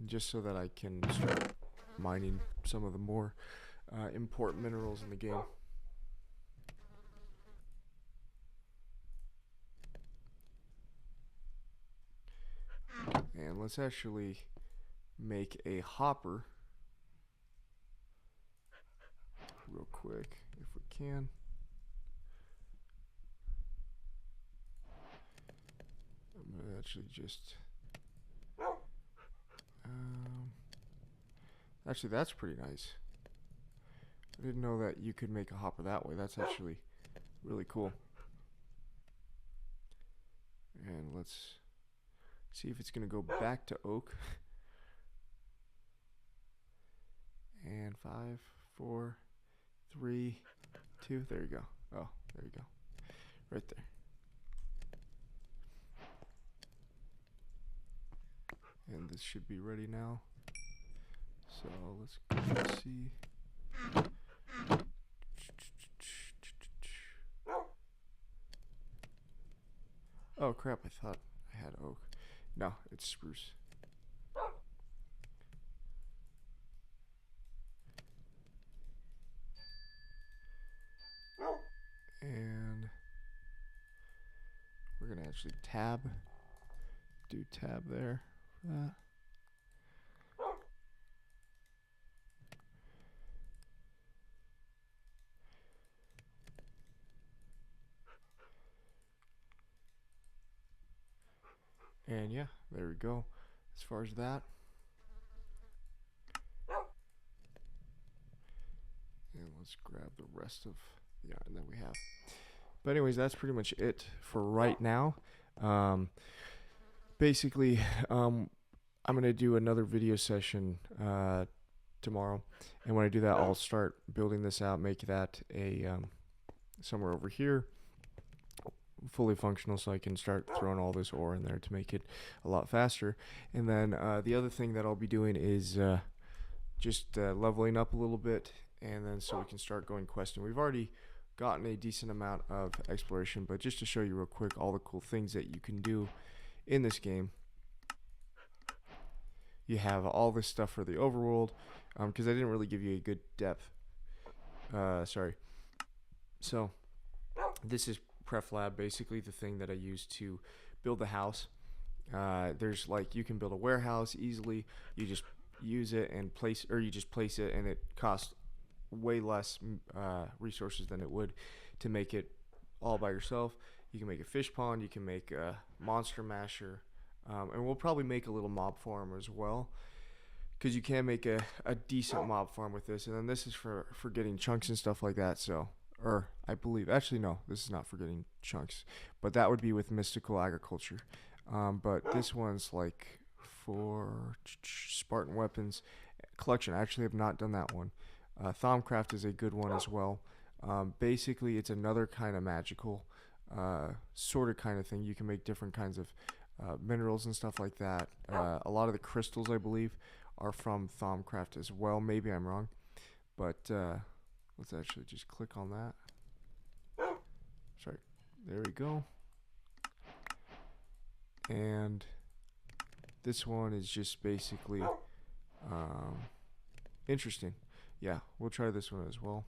just so that I can start mining some of the more important minerals in the game. And let's actually make a hopper real quick if we can. I'm gonna actually just actually, that's pretty nice. I didn't know that you could make a hopper that way. That's actually really cool. And let's see if it's gonna go back to oak. And 5, 4, 3, 2. There you go. Oh, there you go. Right there. And this should be ready now. So let's go see. Oh crap, I thought I had oak. No, it's spruce. And we're gonna actually do tab there for that. And yeah, there we go. As far as that. And let's grab the rest of the iron that we have. But anyways, that's pretty much it for right now. Basically, I'm going to do another video session tomorrow. And when I do that, I'll start building this out, make that a somewhere over here, fully functional, so I can start throwing all this ore in there to make it a lot faster. And then the other thing that I'll be doing is just leveling up a little bit, and then so we can start going questing. We've already gotten a decent amount of exploration, but just to show you real quick all the cool things that you can do in this game. You have all this stuff for the overworld, because I didn't really give you a good depth. Sorry. So this is Preflab, basically the thing that I use to build the house. There's like, you can build a warehouse easily. You just use it and place, or you just place it, and it costs way less resources than it would to make it all by yourself. You can make a fish pond, you can make a monster masher, and we'll probably make a little mob farm as well, because you can make a decent mob farm with this. And then this is for getting chunks and stuff like that. So, or I believe, actually no, this is not for getting chunks, but that would be with mystical agriculture. But this one's like for Spartan weapons collection. I actually have not done that one. Thaumcraft is a good one as well. Basically, it's another kind of magical sort of kind of thing. You can make different kinds of minerals and stuff like that. A lot of the crystals, I believe, are from Thaumcraft as well. Maybe I'm wrong, but let's actually just click on that. Sorry, there we go. And this one is just basically interesting. Yeah, we'll try this one as well.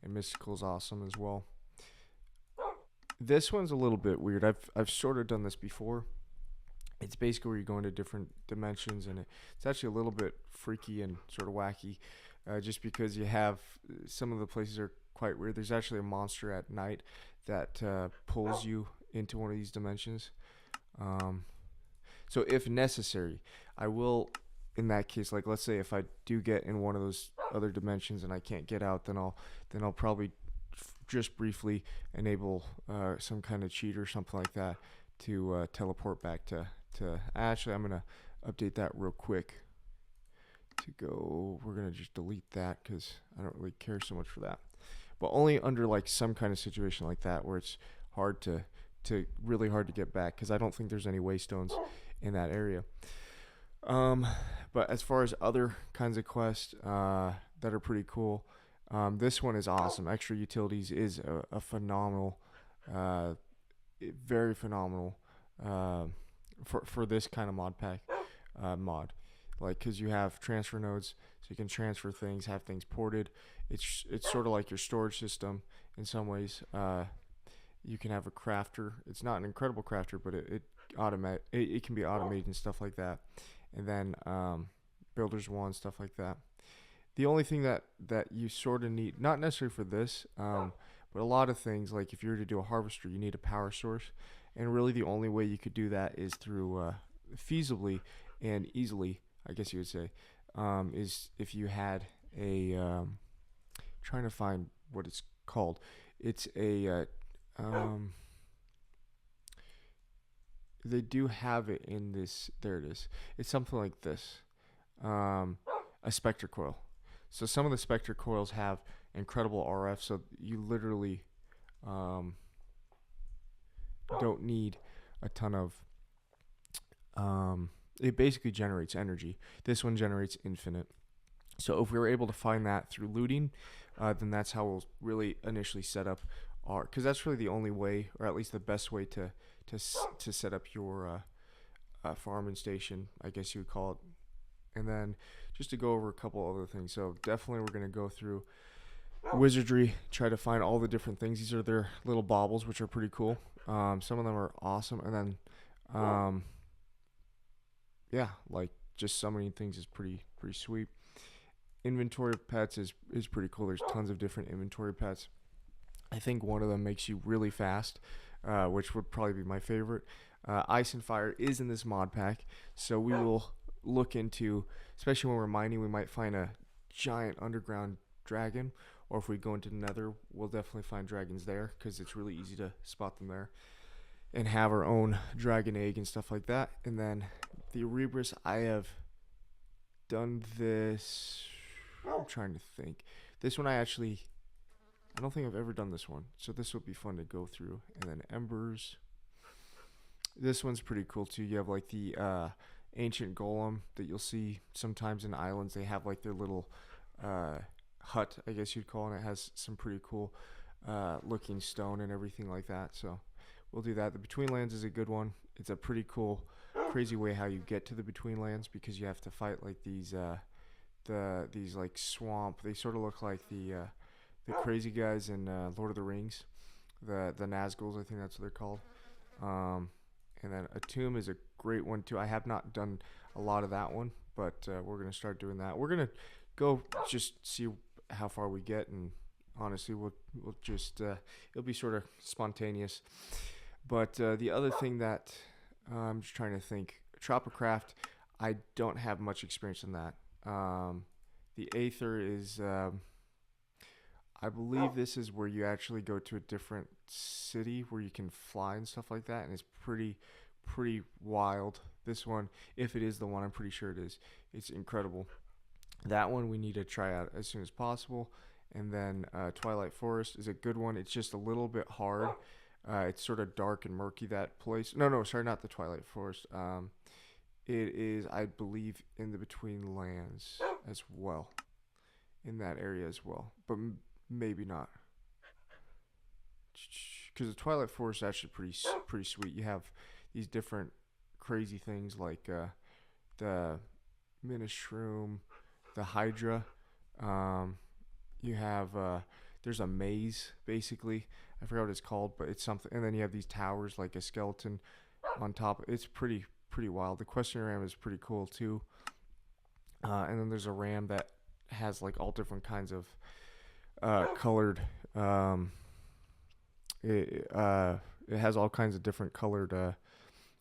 And Mystical's awesome as well. This one's a little bit weird. I've sort of done this before. It's basically where you go into different dimensions, and it's actually a little bit freaky and sort of wacky, just because you have some of the places are quite weird. There's actually a monster at night that pulls you into one of these dimensions. So if necessary, I will, in that case, like let's say if I do get in one of those other dimensions and I can't get out, then I'll probably just briefly enable some kind of cheat or something like that to teleport back to actually, I'm gonna update that real quick to go. We're gonna just delete that because I don't really care so much for that, but only under like some kind of situation like that where it's hard to really hard to get back, because I don't think there's any waystones in that area. But as far as other kinds of quests that are pretty cool, this one is awesome. Extra Utilities is a phenomenal, very phenomenal for this kind of mod pack. mod, like because you have transfer nodes, so you can transfer things, have things ported. It's sort of like your storage system in some ways. You can have a crafter. It's not an incredible crafter, but it can be automated and stuff like that. And then builders one, stuff like that. The only thing that you sort of need, not necessarily for this, but a lot of things, like if you were to do a harvester, you need a power source. And really the only way you could do that is through feasibly and easily, I guess you would say, is if you had a, trying to find what it's called. It's a, they do have it in this, there it is. It's something like this, a Spectre coil. So some of the Spectre coils have incredible RF, so you literally don't need a ton of, it basically generates energy. This one generates infinite. So if we were able to find that through looting, then that's how we'll really initially set up our, because that's really the only way, or at least the best way to set up your farming station, I guess you would call it. And then just to go over a couple other things. So definitely we're going to go through wizardry, try to find all the different things. These are their little baubles, which are pretty cool. Some of them are awesome. And then, yeah, like just summoning things is pretty sweet. Inventory of pets is pretty cool. There's tons of different inventory pets. I think one of them makes you really fast, which would probably be my favorite. Ice and fire is in this mod pack, so we will look into, especially when we're mining, we might find a giant underground dragon, or if we go into Nether, we'll definitely find dragons there because it's really easy to spot them there, and have our own dragon egg and stuff like that. And then the Erebus, I have done this, I'm trying to think. This one I don't think I've ever done this one, so this will be fun to go through. And then embers, this one's pretty cool too. You have like the ancient golem that you'll see sometimes in islands. They have like their little hut, I guess you'd call it, and it has some pretty cool looking stone and everything like that. So we'll do that. The Between Lands is a good one. It's a pretty cool, crazy way how you get to the Between Lands, because you have to fight like these like swamp. They sort of look like the crazy guys in Lord of the Rings, the Nazguls, I think that's what they're called. And then a tomb is a great one too. I have not done a lot of that one, but we're gonna start doing that. We're gonna go just see how far we get, and honestly, we'll just it'll be sort of spontaneous. But the other thing that I'm just trying to think, Tropicraft, I don't have much experience in that. The Aether is, I believe this is where you actually go to a different city where you can fly and stuff like that, and it's pretty wild. This one, if it is the one, I'm pretty sure it is. It's incredible. That one we need to try out as soon as possible. And then Twilight Forest is a good one. It's just a little bit hard. It's sort of dark and murky, that place. No, sorry, not the Twilight Forest. It is, I believe, in the Between Lands as well, in that area as well, but maybe not, because the Twilight Forest is actually pretty sweet. You have these different crazy things like the Ministroom, the Hydra. You have there's a maze basically. I forgot what it's called, but it's something. And then you have these towers like a skeleton on top. It's pretty wild. The Question Ram is pretty cool too. And then there's a ram that has like all different kinds of colored. It has all kinds of different colored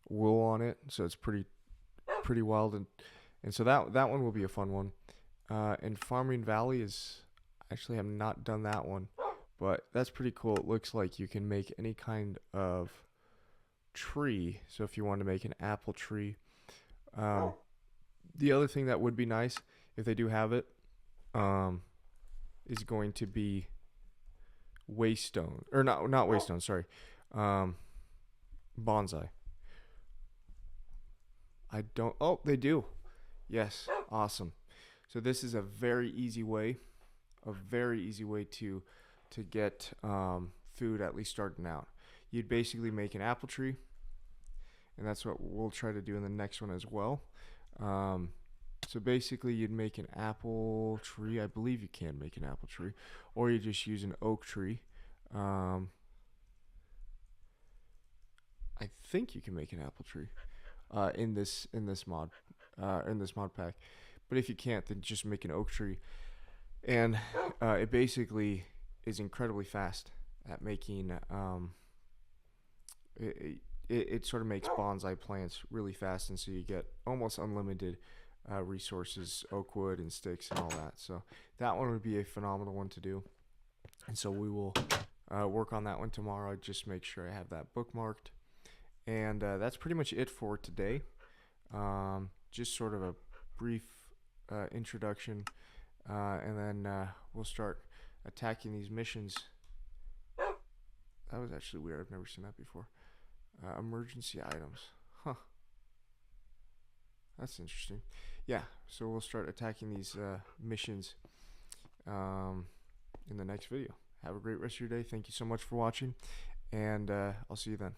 wool on it, so it's pretty wild. And so that one will be a fun one. And Farming Valley is, actually have not done that one, but that's pretty cool. It looks like you can make any kind of tree. So if you want to make an apple tree, the other thing that would be nice if they do have it, is going to be waystone, or not waystone, sorry, bonsai. They do. Yes, awesome. So this is a very easy way to get food, at least starting out. You'd basically make an apple tree, and that's what we'll try to do in the next one as well. So basically, you'd make an apple tree. I believe you can make an apple tree, or you just use an oak tree. Um, I think you can make an apple tree in this mod pack. But if you can't, then just make an oak tree, and it basically is incredibly fast at making. It sort of makes bonsai plants really fast, and so you get almost unlimited resources, oak wood and sticks and all that. So that one would be a phenomenal one to do, and so we will work on that one tomorrow. Just make sure I have that bookmarked, and that's pretty much it for today. Just sort of a brief introduction, and then we'll start attacking these missions. That was actually weird. I've never seen that before. Emergency items. Huh. That's interesting. Yeah, so we'll start attacking these missions in the next video. Have a great rest of your day. Thank you so much for watching, and I'll see you then.